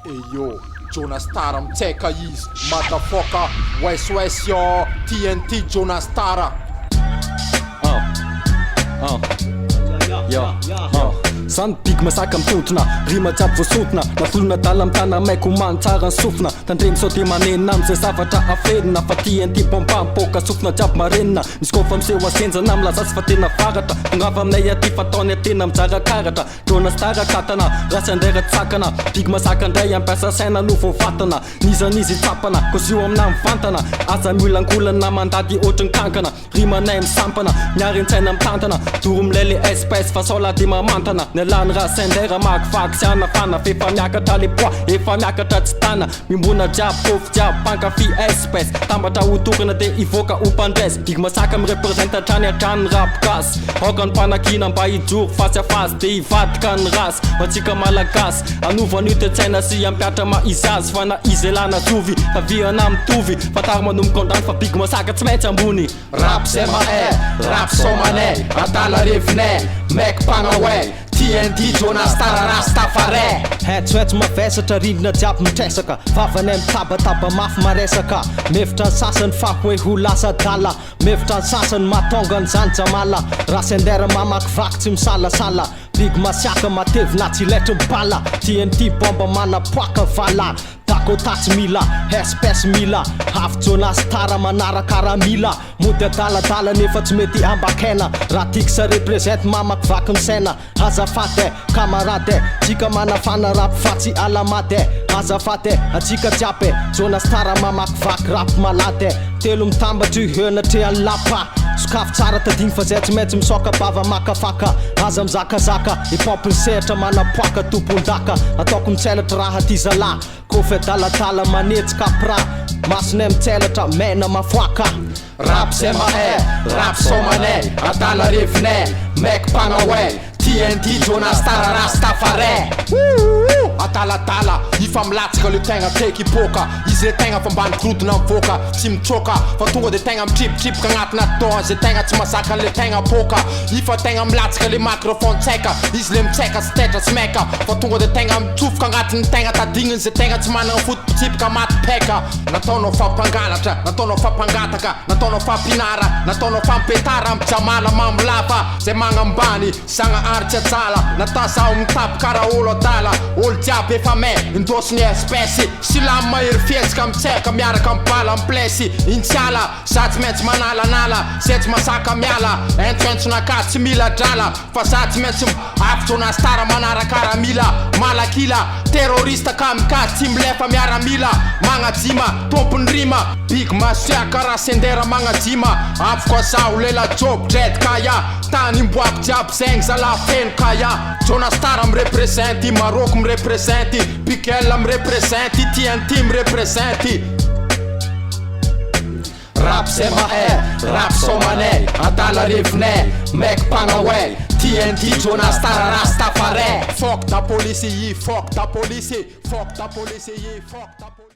Eyo, Jonas Tara mitseka izy motherfucker West yo TNT Jonas Tara Sany big masaka mitotona rima jiaby voasotona nafolona dala mitana maiko man tsara ny sofina tandremy sao de manenina amizay zavatra afenina fa TNT bomba mipoka sofina jiaby marenina misy kofa miseho asenjana milazasy fa tena varatra tongava aminay aty fataony atena mijara karatra Jonas Tara katana rasy andera tsakana big masaka ndray ampiasa saina no voavatana nizanizy tsapana kozy io amina mivantana aza miolangolana mandady ohatriny kankana rimanay misampana miary an-tsaina mitantana doro milele espèce fa saola de mamantana nalany raha sendera makivaky sy anafana fefa miakatra le pois efa miakatra tsy tana mimbona jiaby kofy jiaby pankafy espèce tambatra hotorana de ivoaka ho mpandresy big masaka mirepresente atrany atrany rapigasy aoka ny mpanakina mba hijoro fasy afasy de hivadika ny rasy atsika malagasy anovany tsaina sy ampiatra maizy azy fa na izy elana zovy aviana mitovy fatary manomboka fa big masaka tsy maintsy ambony rap zay mahay rap somanay adala revinay mek panaway TNT Jonas Tara Rastafare Hetswets mavesatra rindrina jiaby mitresaka vavanay mitabataba mafy maresaka mevitra ny sasany fa hoe ho lasa dala mevitra ny sasany mahatonga an'izany jamala raha sendera mamakivaky tsy misalasala big masiaka matevina tsy letry mibala TNT bomba manapoaka vala dako tatsy mila espèce mila havy Jonas Tara manarakara mila mody adaladala nefa tsy mety ambakena raha tiky sa represente mamakivaky ny saina azafate kamarade tsika manafana rap fa tsy alamade azafate atsika jiaby Jonas Tara mamakivaky rap malade telo mitambatra henatry any lapa sokafy tsara tadigny fa zay tsy maintsy misoka bava makafaka aza mizakazaka hip-hop ny sehatra manapoaka tompondaka ataoko mitselatra raha ty zala kofy adaladala manetsika pra masonay mitselatra mena mafoaka rap zay mahay rap somanay adala revinay mek panaway TNT Jonas Tara Rastafare adaladala ifa milatsaka le tegna teky hipoka izy le tegna fa mbany korodona mivoaka tsy mitroka fa tonga de tegna mitripitripoka agnatina taon zay tegna tsy masaka le tegna poka ifa tegna milatsaka le microphone tseka izy le mitseka tsy tetra tsy meka fa tonga de tegna mitsofoka agnatiny tegna tadigniny zay tegna tsy manana fototsipika maty peka nataonao fampangalatra nataonao fampangataka nataonao fampinara nataonao fampetara amijamala mamolafa zay magnambany sagna aritsy atsala natazaho mitapy kara olo adala olo jiaby efa me indosiny espèce silamy mahery fietsika mitseka miaraka mibala miplesy intsiala za tsy maintsy manalanala zay tsy masaka miala entrentsonaka tsy mila drala fa za tsy maintsy avy Jonas Tara manarakara mila malakila terrorista kamikazy tsy milefa miaramila magnajima tompony rima big masiaka raha sendera magnajima afoko zaho lela job dread kaya tany imboako jiaby zegny zala feno kaya Jonas Tara mirepresente Maroko mirepresente Pikel mirepresente TNT mirepresente rap zay mahay rap somanay adala revinay mek panaway TNT Jonas Tara Rastafare fuck da police yi fuck da police fuck da police yi fuck da